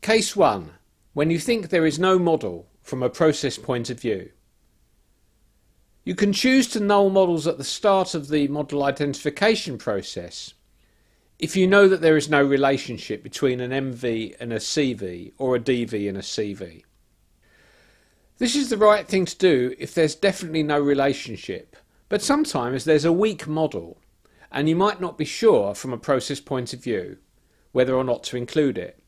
Case 1. When you think there is no model from a process point of view. You can choose to null models at the start of the model identification process if you know that there is no relationship between an MV and a CV or a DV and a CV. This is the right thing to do if there's definitely no relationship, but sometimes there's a weak model and you might not be sure from a process point of view whether or not to include it.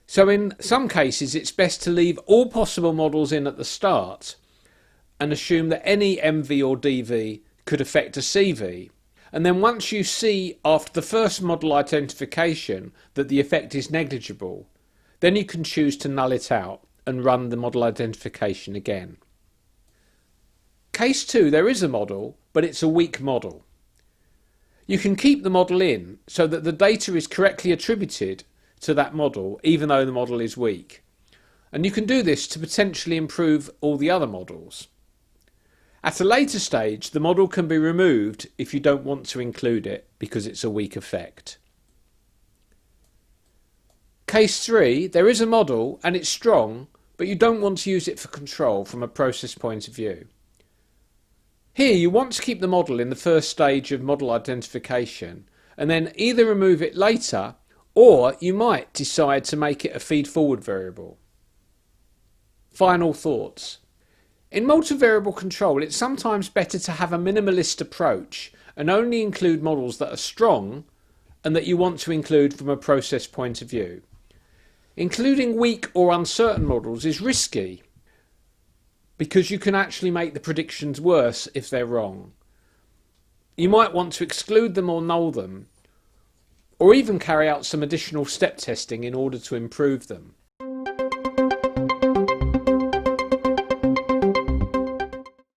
So in some cases it's best to leave all possible models in at the start and assume that any MV or DV could affect a CV. And then once you see after the first model identification that the effect is negligible, then you can choose to null it out and run the model identification again. Case 2, there is a model, but it's a weak model. You can keep the model in so that the data is correctly attributed to that model even though the model is weak. And you can do this to potentially improve all the other models. At a later stage, the model can be removed if you don't want to include it because it's a weak effect. Case 3, there is a model and it's strong, but you don't want to use it for control from a process point of view. Here you want to keep the model in the first stage of model identification and then either remove it later or you might decide to make it a feed-forward variable. Final thoughts. In multivariable control, it's sometimes better to have a minimalist approach and only include models that are strong and that you want to include from a process point of view. Including weak or uncertain models is risky because you can actually make the predictions worse if they're wrong. You might want to exclude them or null them, or even carry out some additional step testing in order to improve them.